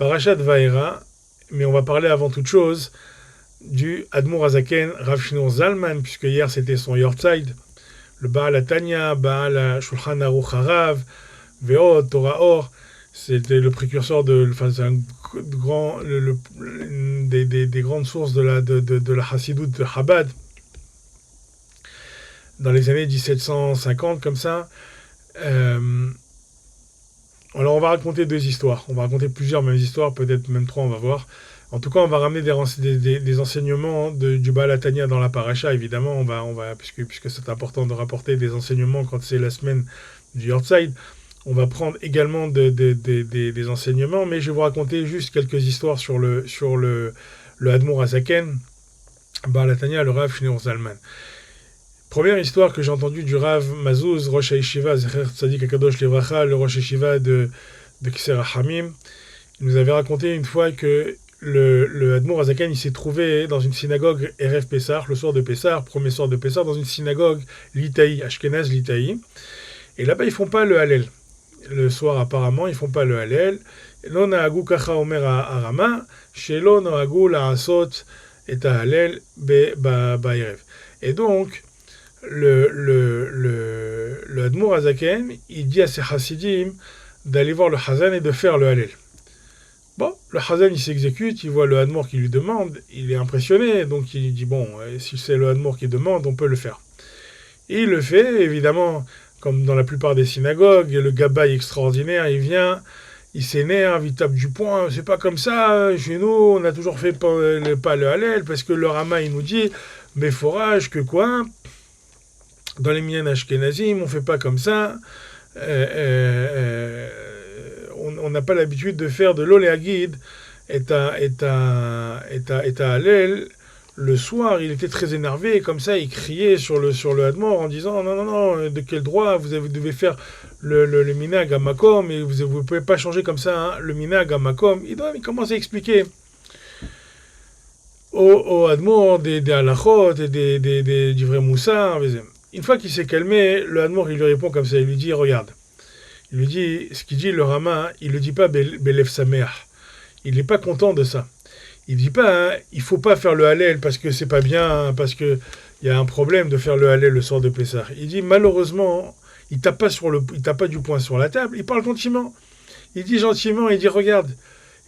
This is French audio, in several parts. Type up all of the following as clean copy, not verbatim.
Parashat Vaera, mais on va parler avant toute chose du Admour Hazaken Rav Shneur Zalman, puisque hier c'était son Yortzeit, le Baal HaTanya, Baal Shulchan Aruch Harav, Ve'od, Torah Or, c'était le précurseur c'est un grand, des grandes sources de la Hassidout de Chabad, dans les années 1750, comme ça. Alors on va raconter deux histoires, on va raconter plusieurs mêmes histoires, peut-être même trois, on va voir. En tout cas, on va ramener des enseignements du Baal HaTanya dans la paracha, évidemment, on va puisque c'est important de rapporter des enseignements quand c'est la semaine du Yortzeit. On va prendre également des enseignements, mais je vais vous raconter juste quelques histoires sur le Admour Hazaken, Baal HaTanya, le Rav Shneur Zalman. Première histoire que j'ai entendue du Rav Mazouz, Rosh HaYeshiva, Zecher Tzadik HaKadosh Livracha, le Rosh HaYeshiva de Kisser HaChamim. Il nous avait raconté une fois que le Admour Hazaken, il s'est trouvé dans une synagogue Erev Pessah, le soir de Pessah, premier soir de Pessah, dans une synagogue Litaï, Ashkenaz Litaï. Et là-bas, ils font pas le Hallel. Le soir, apparemment, ils font pas le Hallel. Lo na'agu kacha omer ha'arama, shelo na'agu la'asot et ha'Hallel ba'erev. Et donc, le Admour Hazaken, il dit à ses chassidim d'aller voir le Hazan et de faire le Hallel. Bon, le Hazan, il s'exécute, il voit le Admour qui lui demande, il est impressionné, donc il dit, bon, si c'est le Admour qui demande, on peut le faire. Et il le fait, évidemment, comme dans la plupart des synagogues, le gabaï extraordinaire, il vient, il s'énerve, il tape du poing, c'est pas comme ça, chez nous, on a toujours fait pas le Hallel, parce que le Rama, il nous dit, mais forage, que quoi ? Dans les Minyan Ashkenazim, on fait pas comme ça, on n'a pas l'habitude de faire de l'oléagid et à Hallel. Le soir, il était très énervé, et comme ça, il criait sur le Hadmor en disant non, de quel droit vous devez faire le minag à Makom, et vous ne pouvez pas changer comme ça le minag à Makom. Il commence à expliquer au Hadmor des halachot et du vrai moussar. Une fois qu'il s'est calmé, le Hadmor, il lui répond comme ça, il lui dit regarde. Il lui dit, ce qu'il dit le Rama, il ne le dit pas Belev Sameach. Il n'est pas content de ça. Il ne dit pas, il ne faut pas faire le Hallel parce que c'est pas bien, parce qu'il y a un problème de faire le Hallel le soir de Pessah. Il dit, malheureusement, il ne tape pas du poing sur la table, il parle gentiment. Il dit gentiment, il dit, regarde,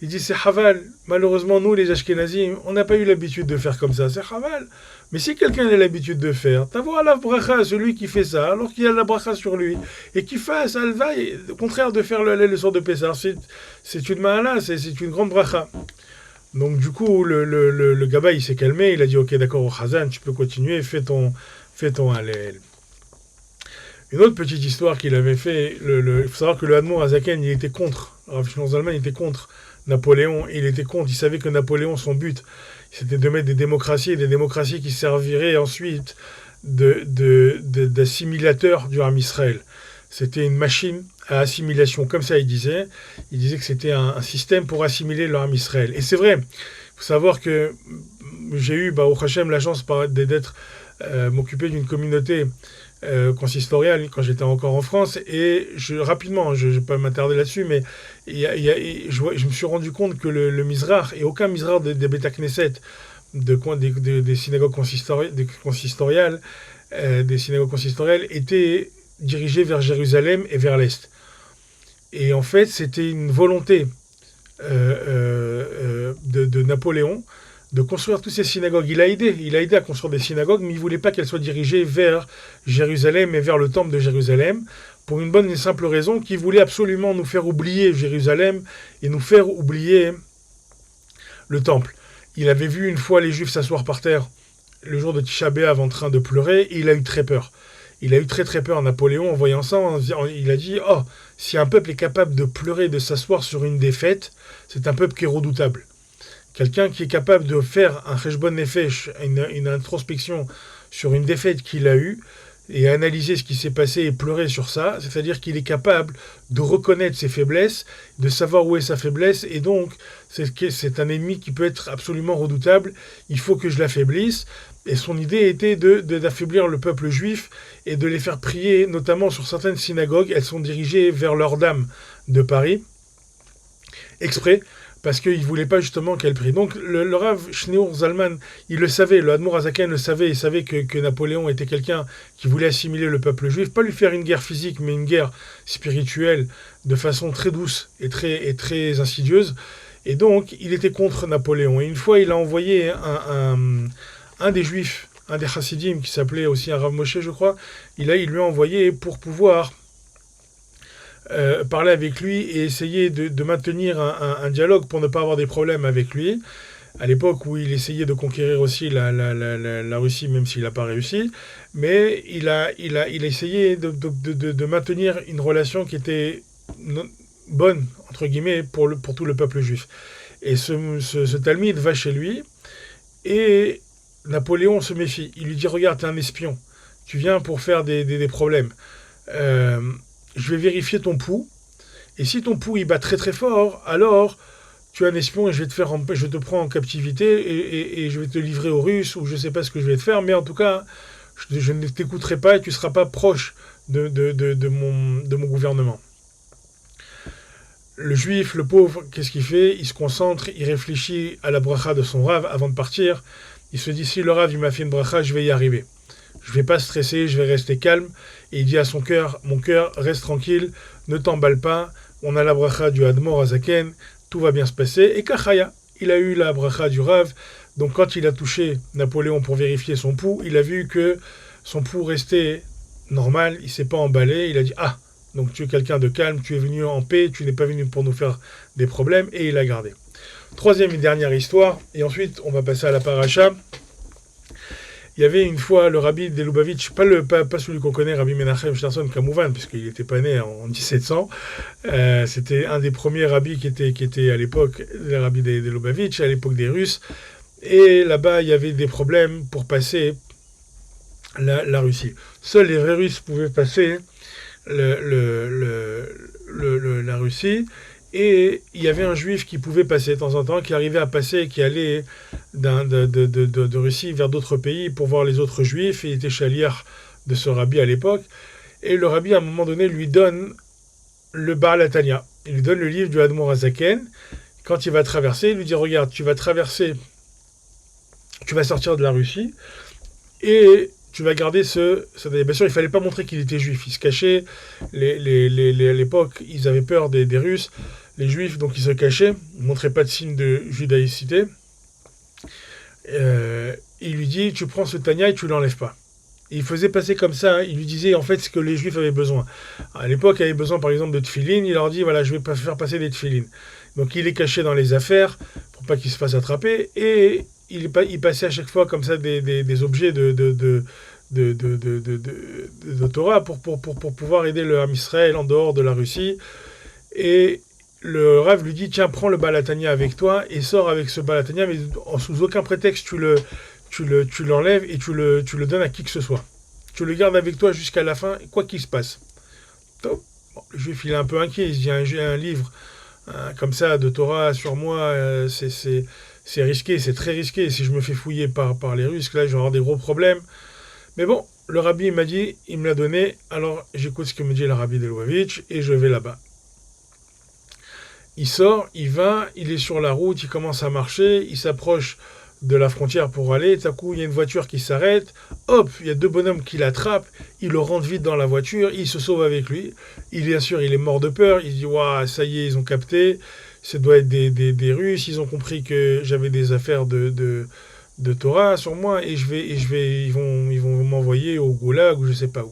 il dit, c'est Haval. Malheureusement, nous, les Ashkenazim, on n'a pas eu l'habitude de faire comme ça, c'est Haval. Mais si quelqu'un a l'habitude de faire, t'avoir la bracha, celui qui fait ça, alors qu'il y a la bracha sur lui, et qu'il fasse alvaï, au contraire de faire le Hallel le soir de Pessah, c'est une mahala, c'est une grande bracha. Donc du coup, le gaba, il s'est calmé, il a dit, ok, d'accord, au Hazan, tu peux continuer, fais ton Hallel. Une autre petite histoire qu'il avait fait, il faut savoir que le Admour Hazaken, il était contre, Rav Shneur Zalman, il était contre Napoléon, il savait que Napoléon, son but, c'était de mettre des démocraties qui serviraient ensuite d'assimilateurs du Ham Israël. C'était une machine à assimilation, comme ça il disait que c'était un système pour assimiler le Ham Israël. Et c'est vrai, il faut savoir que j'ai eu, au Hachem, la chance d'être m'occuper d'une communauté consistoriale quand j'étais encore en France, et rapidement, je ne vais pas m'attarder là-dessus, mais je me suis rendu compte que le Mizrach, et aucun Mizrach des Beta Knesset, des synagogues consistoriales, était dirigé vers Jérusalem et vers l'Est. Et en fait, c'était une volonté de Napoléon de construire toutes ces synagogues. Il a aidé à construire des synagogues, mais il ne voulait pas qu'elles soient dirigées vers Jérusalem et vers le temple de Jérusalem, pour une bonne et simple raison, qu'il voulait absolument nous faire oublier Jérusalem et nous faire oublier le temple. Il avait vu une fois les Juifs s'asseoir par terre le jour de Tisha B'Av en train de pleurer, et il a eu très peur. Il a eu très très peur, Napoléon, en voyant ça. Il a dit, si un peuple est capable de pleurer, de s'asseoir sur une défaite, c'est un peuple qui est redoutable. Quelqu'un qui est capable de faire un cheshbon nefesh, une introspection sur une défaite qu'il a eue, et analyser ce qui s'est passé et pleurer sur ça, c'est-à-dire qu'il est capable de reconnaître ses faiblesses, de savoir où est sa faiblesse, et donc c'est un ennemi qui peut être absolument redoutable, il faut que je l'affaiblisse. Et son idée était d'affaiblir le peuple juif et de les faire prier, notamment sur certaines synagogues. Elles sont dirigées vers leur Dame de Paris, exprès, parce qu'il ne voulait pas justement qu'elle prie. Donc le Rav Shneur Zalman, il le savait, le Admor Hazaken le savait, il savait que Napoléon était quelqu'un qui voulait assimiler le peuple juif, pas lui faire une guerre physique, mais une guerre spirituelle, de façon très douce et très insidieuse. Et donc, il était contre Napoléon. Et une fois, il a envoyé un des juifs, un des chassidim, qui s'appelait aussi un Rav Moshe, je crois, il lui a envoyé pour pouvoir parler avec lui et essayer de maintenir un dialogue pour ne pas avoir des problèmes avec lui. À l'époque où il essayait de conquérir aussi la Russie, même s'il n'a pas réussi, mais il a essayé de maintenir une relation qui était bonne, entre guillemets, pour tout le peuple juif. Et ce Talmide va chez lui, et Napoléon se méfie. Il lui dit, regarde, t'es un espion, tu viens pour faire des problèmes. Je vais vérifier ton pouls, et si ton pouls il bat très très fort, alors tu es un espion et je te prends en captivité et je vais te livrer aux Russes, ou je ne sais pas ce que je vais te faire, mais en tout cas, je ne t'écouterai pas et tu ne seras pas proche de mon gouvernement. Le juif, le pauvre, qu'est-ce qu'il fait? Il se concentre, il réfléchit à la bracha de son Rav avant de partir. Il se dit, si le Rav il m'a fait une bracha, je vais y arriver. Je ne vais pas stresser, je vais rester calme. Et il dit à son cœur, mon cœur, reste tranquille, ne t'emballe pas. On a la bracha du Admor Hazaken, tout va bien se passer. Et Kachaya, il a eu la bracha du Rav. Donc quand il a touché Napoléon pour vérifier son pouls, il a vu que son pouls restait normal, il ne s'est pas emballé. Il a dit, ah, donc tu es quelqu'un de calme, tu es venu en paix, tu n'es pas venu pour nous faire des problèmes, et il a gardé. Troisième et dernière histoire, et ensuite on va passer à la paracha. Il y avait une fois le rabbi de Lubavitch, pas celui qu'on connaît, Rabbi Menachem Schneerson Kamouvan, puisqu'il n'était pas né en 1700. C'était un des premiers rabbis qui était à l'époque, le rabbi de Lubavitch, à l'époque des Russes. Et là-bas, il y avait des problèmes pour passer la Russie. Seuls les vrais Russes pouvaient passer la Russie, et il y avait un juif qui pouvait passer de temps en temps, qui arrivait à passer, qui allait de Russie vers d'autres pays pour voir les autres juifs. Il était chaliar de ce rabbi à l'époque, et le rabbi à un moment donné lui donne le Baal HaTanya, il lui donne le livre du Admor Hazaken. Quand il va traverser, il lui dit, regarde, tu vas sortir de la Russie, et tu vas garder bien sûr, il ne fallait pas montrer qu'il était juif. Il se cachait. À l'époque, ils avaient peur des Russes, les Juifs, donc ils se cachaient. Ils ne montraient pas de signe de judaïcité. Il lui dit, tu prends ce Tanya et tu ne l'enlèves pas. Et il faisait passer comme ça. Il lui disait en fait ce que les Juifs avaient besoin. À l'époque, ils avaient besoin par exemple de tefilin. Il leur dit, voilà, je vais faire passer des tefilin. Donc il est caché dans les affaires pour pas qu'il se fasse attraper. Et il passait à chaque fois comme ça des objets de Torah pour pouvoir aider le Ham Israël en dehors de la Russie. Et le Rav lui dit, tiens, prends le Baal HaTanya avec toi et sors avec ce Baal HaTanya, mais sous aucun prétexte tu l'enlèves et tu le donnes à qui que ce soit. Tu le gardes avec toi jusqu'à la fin, quoi qu'il se passe. Bon, le juif, il est un peu inquiet, il se dit, j'ai un livre comme ça de Torah sur moi, c'est risqué, c'est très risqué. Si je me fais fouiller par les Russes, là, je vais avoir des gros problèmes. Mais bon, le rabbi m'a dit, il me l'a donné, alors j'écoute ce que me dit le rabbi de Lubavitch et je vais là-bas. Il sort, il va, il est sur la route, il commence à marcher, il s'approche de la frontière pour aller, tout à coup il y a une voiture qui s'arrête, hop, il y a deux bonhommes qui l'attrapent, il le rentre vite dans la voiture, il se sauve avec lui. Bien sûr, il est mort de peur, il se dit, waouh, ça y est, ils ont capté, ça doit être des Russes, ils ont compris que j'avais des affaires de Torah sur moi, et ils vont m'envoyer au Goulag ou je sais pas où.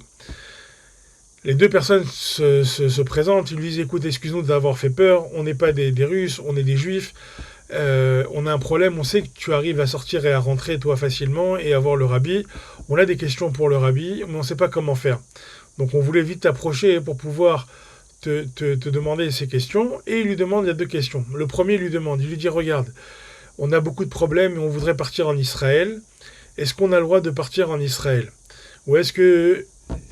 Les deux personnes se présentent, ils lui disent, écoute, excuse-nous d'avoir fait peur, on n'est pas des Russes, on est des Juifs, on a un problème, on sait que tu arrives à sortir et à rentrer toi facilement et à voir le rabbi, on a des questions pour le rabbi, mais on ne sait pas comment faire. Donc on voulait vite t'approcher pour pouvoir te demander ces questions, et il lui demande, il y a deux questions. Le premier lui demande, il lui dit, regarde, on a beaucoup de problèmes et on voudrait partir en Israël. Est-ce qu'on a le droit de partir en Israël? Ou est-ce que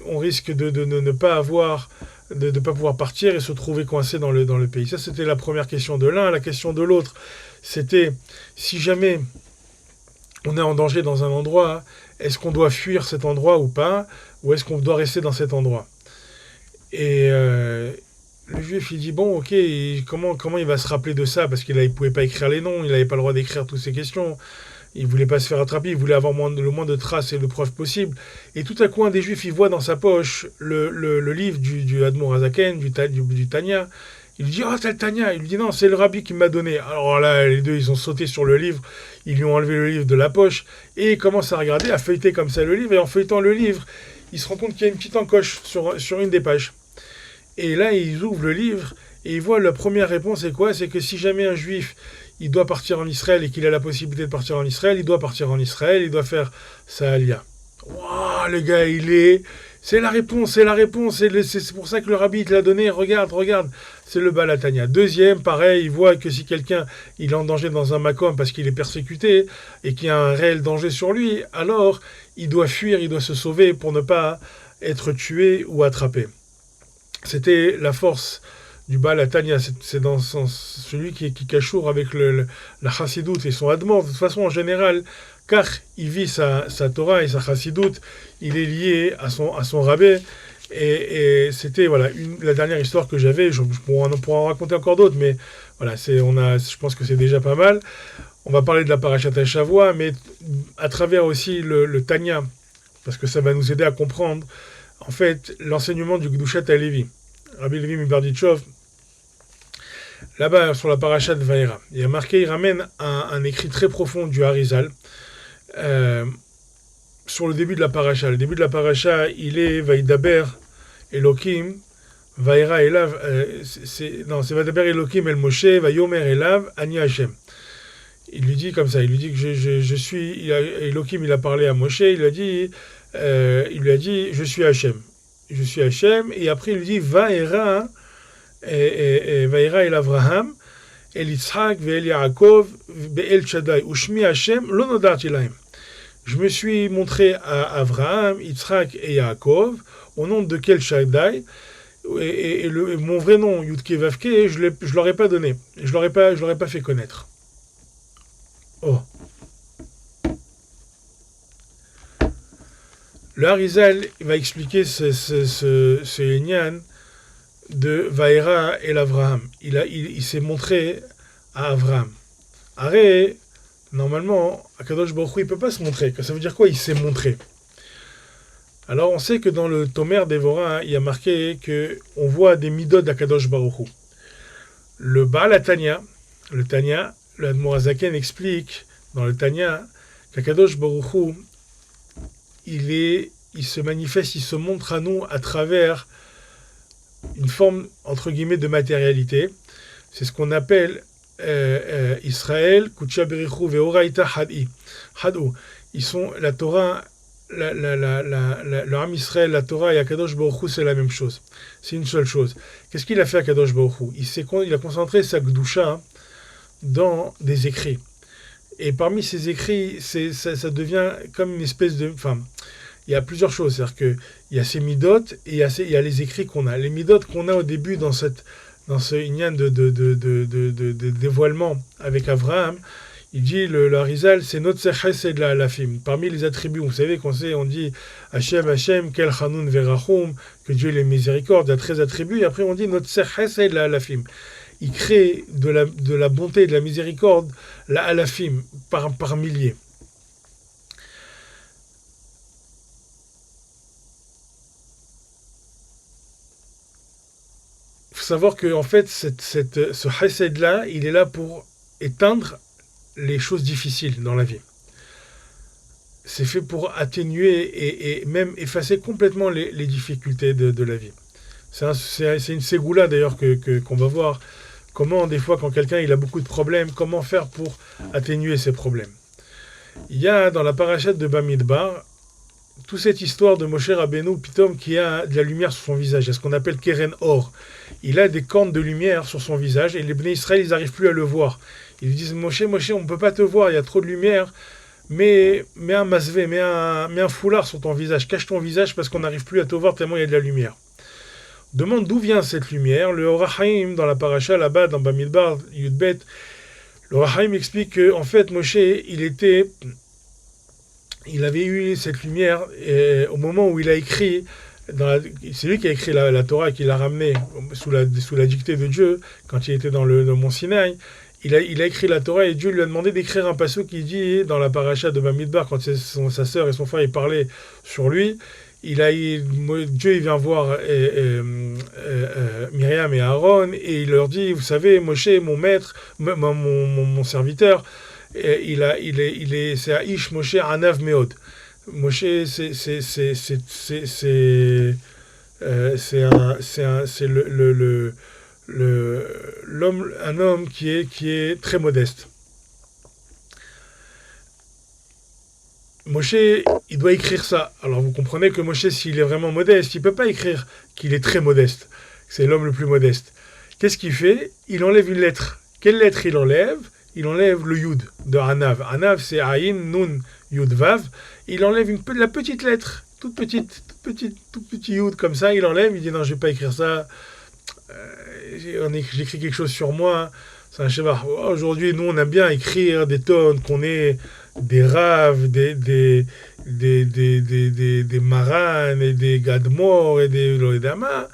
on risque de ne pas avoir, de ne pas pouvoir partir et se trouver coincé dans le pays? Ça, c'était la première question de l'un. La question de l'autre, c'était, si jamais on est en danger dans un endroit, est-ce qu'on doit fuir cet endroit ou pas? Ou est-ce qu'on doit rester dans cet endroit? Et le juif, il dit, bon, ok, comment il va se rappeler de ça? Parce qu'il ne pouvait pas écrire les noms, il n'avait pas le droit d'écrire toutes ces questions. Il voulait pas se faire attraper, il voulait avoir le moins de traces et de preuves possibles. Et tout à coup, un des juifs, il voit dans sa poche le livre du Admor Hazaken, du Tanya. Il lui dit, oh, t'as le Tanya. Il lui dit, non, c'est le rabbi qui m'a donné. Alors là, les deux, ils ont sauté sur le livre, ils lui ont enlevé le livre de la poche, et il commence à regarder, à feuilleter comme ça le livre, et en feuilletant le livre, il se rend compte qu'il y a une petite encoche sur une des pages. Et là, ils ouvrent le livre, et ils voient la première réponse, c'est quoi? C'est que si jamais un juif il doit partir en Israël et qu'il a la possibilité de partir en Israël, il doit partir en Israël, il doit faire sa alia. Waouh, le gars, c'est la réponse, c'est pour ça que le rabbi te l'a donné, regarde, c'est le Balatania. Deuxième, pareil, il voit que si quelqu'un il est en danger dans un makom parce qu'il est persécuté et qu'il y a un réel danger sur lui, alors il doit fuir, il doit se sauver pour ne pas être tué ou attrapé. C'était la force du Baal Tanya, c'est dans celui qui cachoure avec la chassidoute et son admor. De toute façon, en général, car il vit sa Torah et sa chassidoute, il est lié à son rabbin. Et c'était voilà la dernière histoire que j'avais. On pourra en raconter encore d'autres, mais voilà, je pense que c'est déjà pas mal. On va parler de la Parashat Shavua, mais à travers aussi le Tanya, parce que ça va nous aider à comprendre en fait l'enseignement du Gdushat HaLevi. Rabbi Levi Mibardichov, là-bas sur la Parashat Vaïra, il y a marqué, il ramène un écrit très profond du Harizal sur le début de la Parasha. Le début de la Parasha, il est Vaïdaber Elohim, Vaïra Elav, c'est Vaïdaber Elohim El Moshe, Vaïomer Elav, Ani Hashem. Il lui dit comme ça, il lui dit que je suis, Elohim il a parlé à Moshe, il lui a dit, je suis Hashem. Je suis Hashem, et après il lui dit, Vaïra, Vaïra El Avraham, El Yitzhak, Ve'el Yaakov, Be'el Shaddai, Ushmi Hashem, lo nodarti lahem. Je me suis montré à Avraham, Yitzhak et Yaakov, au nom de quel Shaddai, et mon vrai nom, Yudke Vavke, je ne leur ai pas donné, je leur ai pas fait connaître. Oh. Le Harizal va expliquer ce Yenyan de Vaïra et l'Avraham. Il s'est montré à Avraham. Arrête, normalement, Akadosh Baruch Hu, il ne peut pas se montrer. Ça veut dire quoi, il s'est montré? Alors, on sait que dans le Tomer d'Evora, il y a marqué qu'on voit des midot d'Akadosh Baruch Hu. Le Baal Tanya, le Admor Hazaken explique dans le Tanya qu'Akadosh Baruch Hu, il se manifeste, il se montre à nous à travers une forme, entre guillemets, de matérialité. C'est ce qu'on appelle Israël, Kutsha Berichu Veoraita Hadou. Ils sont la Torah, le Ham Israël, la Torah et Akadosh Baruch Hu, c'est la même chose. C'est une seule chose. Qu'est-ce qu'il a fait Akadosh Baruch Hu? Il a concentré sa Gdusha dans des écrits. Et parmi ces écrits, ça devient comme une espèce de... Enfin, il y a plusieurs choses. C'est-à-dire qu'il y a ces midot et il y a les écrits qu'on a. Les midot qu'on a au début dans ce inyan de dévoilement avec Avraham, il dit, le Harizal, c'est notre chesed la alafim. Parmi les attributs, vous savez on dit Hashem, Kel Chanun Verachum, que Dieu est miséricorde, il y a 13 attributs, et après on dit notre chesed la alafim. Il crée de la bonté, de la miséricorde, la alafim, par milliers. Il faut savoir que en fait, ce chesed-là, il est là pour éteindre les choses difficiles dans la vie. C'est fait pour atténuer et même effacer complètement les difficultés de la vie. C'est une ségoula d'ailleurs qu'on va voir. Comment, des fois, quand quelqu'un il a beaucoup de problèmes, comment faire pour atténuer ces problèmes? Il y a dans la parachute de Bamidbar toute cette histoire de Moshe Rabbeinu Pitom qui a de la lumière sur son visage. C'est ce qu'on appelle Keren Or. Il a des cornes de lumière sur son visage et les Bnei Israël, ils n'arrivent plus à le voir. Ils lui disent Moshe, on ne peut pas te voir, il y a trop de lumière. Mets un masvé, mets un foulard sur ton visage. Cache ton visage parce qu'on n'arrive plus à te voir tellement il y a de la lumière. Demande d'où vient cette lumière. Le Or HaChaim, dans la paracha, là-bas, dans Bamidbar, Yudbet, le Or HaChaim explique que, en fait, Moshe, il avait eu cette lumière au moment où il a écrit C'est lui qui a écrit la Torah, qui l'a ramenée sous la dictée de Dieu, quand il était dans le mont Sinaï. Il a écrit la Torah et Dieu lui a demandé d'écrire un passage qui dit dans la paracha de Bamidbar, quand sa sœur et son frère ils parlaient sur lui, Dieu il vient voir Myriam et Aaron et il leur dit, vous savez, Moshe, mon maître, mon serviteur, c'est Aish Moshe Anav Meod. Moshe, c'est l'homme, un homme qui est très modeste. Moshe, il doit écrire ça. Alors vous comprenez que Moshe, s'il est vraiment modeste, il ne peut pas écrire qu'il est très modeste. C'est l'homme le plus modeste. Qu'est-ce qu'il fait? Il enlève une lettre. Quelle lettre il enlève? Il enlève le Yud de Anav. Anav, c'est Aïn, Nun, Yud, Vav. Il enlève la petite lettre, tout petit Yud comme ça. Il enlève, il dit non, je ne vais pas écrire ça. J'écris quelque chose sur moi. C'est un chevar. Aujourd'hui, nous, on aime bien écrire des tonnes, qu'on est des raves, des maranes, et des gadmor, et des loedama.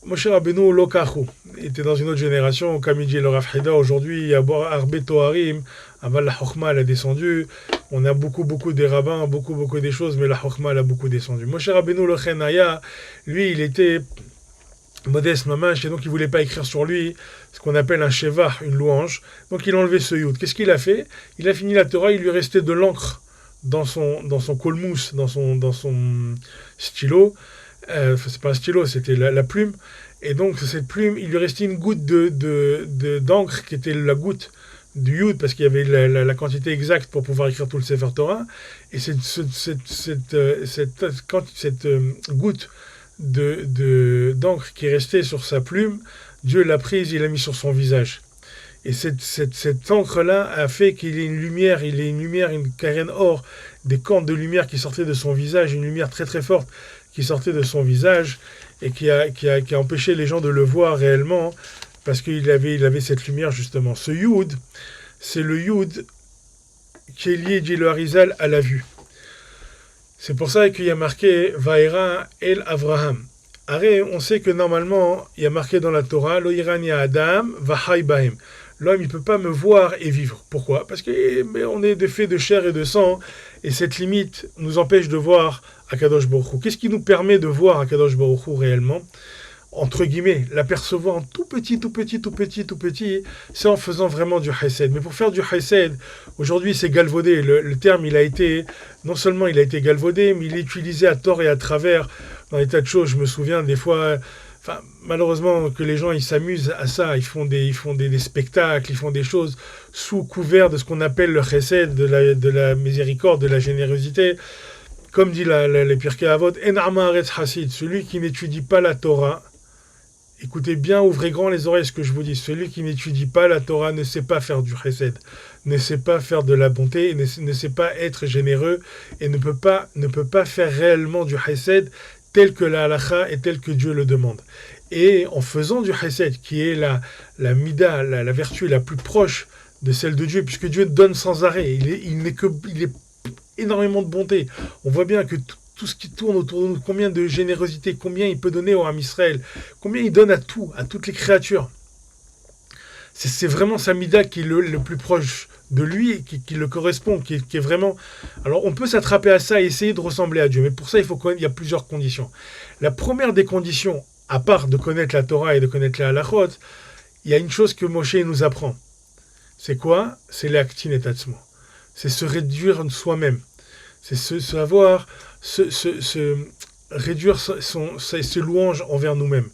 Moshe Rabbeinu Lokachu. Il était dans une autre génération, comme il dit le Rav Hida. Aujourd'hui, il y a Arbe Toharim, avant la Chokhma, elle a descendu. On a beaucoup des rabbins, beaucoup des choses, mais la Chokhma, elle a beaucoup descendu. Moshe Rabbeinu Lochenaya, lui, il était modeste mamash, et donc il ne voulait pas écrire sur lui ce qu'on appelle un shevah, une louange. Donc il a enlevé ce yud. Qu'est-ce qu'il a fait? Il a fini la Torah, il lui restait de l'encre dans son kolmous, dans son stylo. C'est pas un stylo, c'était la plume. Et donc cette plume, il lui restait une goutte d'encre qui était la goutte du yud, parce qu'il y avait la quantité exacte pour pouvoir écrire tout le Sefer Torah. Et cette goutte d'encre qui est restée sur sa plume, Dieu l'a prise, il l'a mis sur son visage. Et cette encre-là a fait qu'il ait une lumière, une carène or, des cornes de lumière qui sortaient de son visage, une lumière très très forte qui sortait de son visage, et qui a empêché les gens de le voir réellement, parce qu'il avait cette lumière justement. Ce Yud, c'est le Yud qui est lié, dit le Harizal, à la vue. C'est pour ça qu'il y a marqué Vaïra El Avraham. Arrête, on sait que normalement, il y a marqué dans la Torah Lo Irani Adam Vahai Bahem. L'homme, il ne peut pas me voir et vivre. Pourquoi? Parce qu'on est des faits de chair et de sang, et cette limite nous empêche de voir Akadosh Baruch Hu. Qu'est-ce qui nous permet de voir Akadosh Baruch Hu réellement? Entre guillemets, l'apercevoir en tout petit, c'est en faisant vraiment du chesed. Mais pour faire du chesed, aujourd'hui c'est galvaudé. Le terme, non seulement il a été galvaudé, mais il est utilisé à tort et à travers dans des tas de choses. Je me souviens des fois, malheureusement que les gens ils s'amusent à ça, ils font des spectacles, ils font des choses sous couvert de ce qu'on appelle le chesed, de la miséricorde, de la générosité. Comme dit les Pirkei Avot, En Ama Haaretz Hasid, celui qui n'étudie pas la Torah. Écoutez bien, ouvrez grand les oreilles ce que je vous dis. Celui qui n'étudie pas la Torah ne sait pas faire du chesed, ne sait pas faire de la bonté, ne sait pas être généreux, et ne peut pas faire réellement du chesed tel que la halakha et tel que Dieu le demande. Et en faisant du chesed, qui est la mida, la vertu la plus proche de celle de Dieu, puisque Dieu donne sans arrêt, il est énormément de bonté. On voit bien que tout ce qui tourne autour de nous, combien de générosité, combien il peut donner au Ham Israël, combien il donne à toutes les créatures. C'est vraiment sa mida qui est le plus proche de lui, qui le correspond, qui est vraiment... Alors on peut s'attraper à ça et essayer de ressembler à Dieu, mais pour ça il y a plusieurs conditions. La première des conditions, à part de connaître la Torah et de connaître la halachot, il y a une chose que Moshe nous apprend. C'est quoi? C'est l'actin et tatzmo. C'est se réduire soi-même. C'est savoir réduire ses louanges envers nous-mêmes.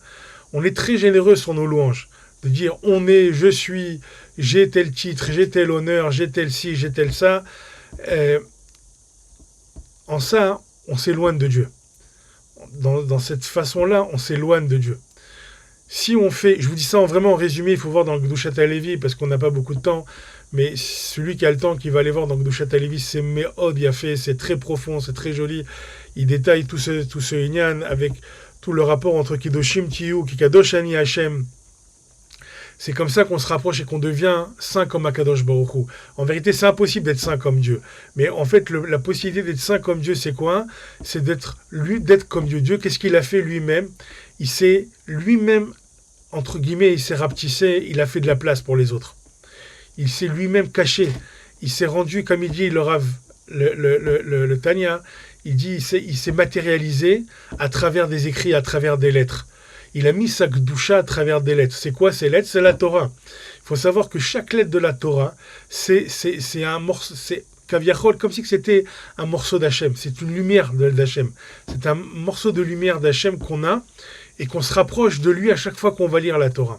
On est très généreux sur nos louanges. De dire, je suis, j'ai tel titre, j'ai tel honneur, j'ai tel ci, j'ai tel ça. En ça, on s'éloigne de Dieu. Dans cette façon-là, on s'éloigne de Dieu. Si on fait, je vous dis ça vraiment en résumé, il faut voir dans le Gdushat HaLevi, parce qu'on n'a pas beaucoup de temps, mais celui qui a le temps, qui va aller voir dans le Gdushat HaLevi, c'est Me'od Yafé, c'est très profond, c'est très joli. Il détaille tout ce Inyan avec tout le rapport entre Kedoshim Tiyu, Kikadosh Ani Hashem. C'est comme ça qu'on se rapproche et qu'on devient saint comme Akadosh Baruch Hu. En vérité, c'est impossible d'être saint comme Dieu. Mais en fait, la possibilité d'être saint comme Dieu, c'est quoi? C'est d'être comme Dieu. Dieu, qu'est-ce qu'il a fait lui-même? Il s'est lui-même, entre guillemets, il s'est rapetissé, il a fait de la place pour les autres. Il s'est lui-même caché. Il s'est rendu, comme il dit le Rav, le Tanya, il dit il s'est matérialisé à travers des écrits, à travers des lettres. Il a mis sa Gdusha à travers des lettres. C'est quoi ces lettres? C'est la Torah. Il faut savoir que chaque lettre de la Torah, c'est un morceau, c'est Kaviachol, comme si c'était un morceau d'Hachem. C'est une lumière d'Hachem. C'est un morceau de lumière d'Hachem qu'on a et qu'on se rapproche de lui à chaque fois qu'on va lire la Torah.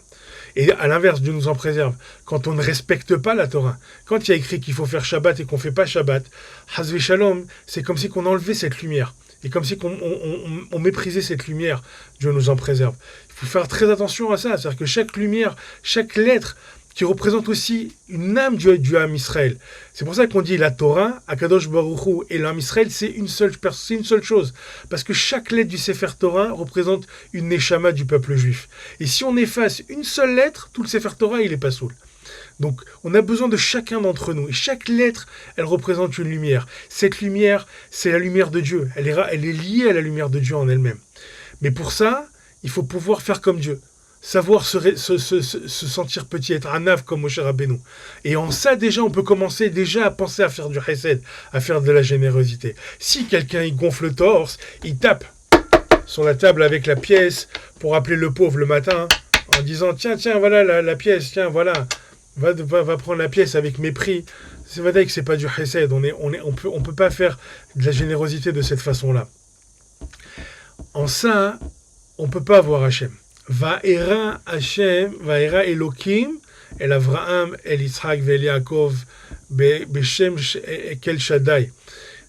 Et à l'inverse, Dieu nous en préserve. Quand on ne respecte pas la Torah, quand il y a écrit qu'il faut faire Shabbat et qu'on ne fait pas Shabbat, Hazve Shalom, c'est comme si qu'on enlevait cette lumière. Et comme si on méprisait cette lumière, Dieu nous en préserve. Il faut faire très attention à ça, c'est-à-dire que chaque lumière, chaque lettre qui représente aussi une âme du âme Israël. C'est pour ça qu'on dit la Torah, Akadosh Baruch Hu et l'âme Israël, c'est une seule chose. Parce que chaque lettre du Sefer Torah représente une neshama du peuple juif. Et si on efface une seule lettre, tout le Sefer Torah, il est pas soul. Donc, on a besoin de chacun d'entre nous. Et chaque lettre, elle représente une lumière. Cette lumière, c'est la lumière de Dieu. Elle est liée à la lumière de Dieu en elle-même. Mais pour ça, il faut pouvoir faire comme Dieu. Savoir se sentir petit, être un ave comme Moshe Rabbeinu. Et en ça, déjà, on peut commencer déjà à penser à faire du chesed, à faire de la générosité. Si quelqu'un, il gonfle le torse, il tape sur la table avec la pièce pour appeler le pauvre le matin, en disant, tiens, voilà la pièce, tiens, voilà. Va prendre la pièce avec mépris. C'est vrai que c'est pas du chesed. On peut pas faire de la générosité de cette façon-là. En ça, on peut pas avoir Hachem. Va'era Hachem, va'era Elokim, El Avraham, El Yitzhak, Ve'el Yaakov, Beshem Kel Shaddai.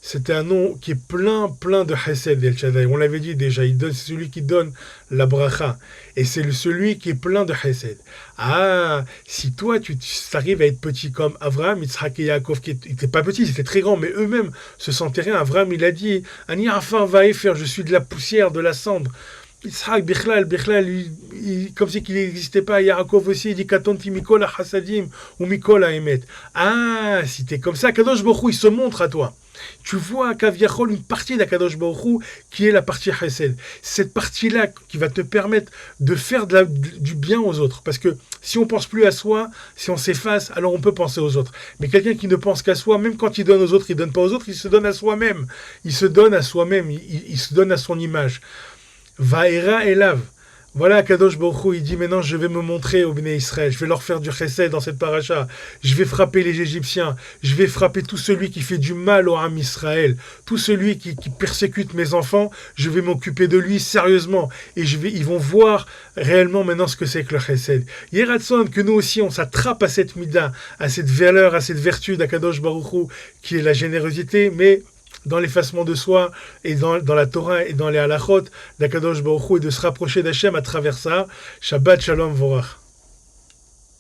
C'est un nom qui est plein de chesed, El Shaddai. On l'avait dit déjà, c'est celui qui donne la bracha. Et c'est celui qui est plein de chesed. Ah, si toi, tu arrives à être petit comme Avraham, Yitzhak et Yaakov, qui n'étaient pas petits, c'était très grand, mais eux-mêmes se sentaient rien. Avraham, il a dit, Ani Afar Vaefer, je suis de la poussière, de la cendre. Yitzhak, Bichlal, comme si qu'il n'existait pas. Yaakov aussi, il dit Katonti Mikola Hasadim ou Mikola Emet. Ah, si t'es comme ça, Kadosh Baruch Hu, il se montre à toi. Tu vois Kaviachol, une partie d'Akadosh Baruch Hu, qui est la partie Chesed. Cette partie-là qui va te permettre de faire du bien aux autres. Parce que si on pense plus à soi, si on s'efface, alors on peut penser aux autres. Mais quelqu'un qui ne pense qu'à soi, même quand il donne aux autres, il ne donne pas aux autres, il se donne à soi-même. Il se donne à soi-même, il se donne à son image. Vaera Elav. Voilà, Kadosh Baruch Hu, il dit maintenant je vais me montrer au Bnei Israël, je vais leur faire du chesed dans cette paracha, je vais frapper les Égyptiens, je vais frapper tout celui qui fait du mal au Ham Israël, tout celui qui persécute mes enfants, je vais m'occuper de lui sérieusement et ils vont voir réellement maintenant ce que c'est que le chesed. Yeratson, que nous aussi on s'attrape à cette mida, à cette valeur, à cette vertu d'Akadosh Baruch Hu qui est la générosité, mais dans l'effacement de soi et dans la Torah et dans les halachot d'Akadosh Baruch Hu et de se rapprocher d'Hachem à travers ça. Shabbat Shalom Vorach.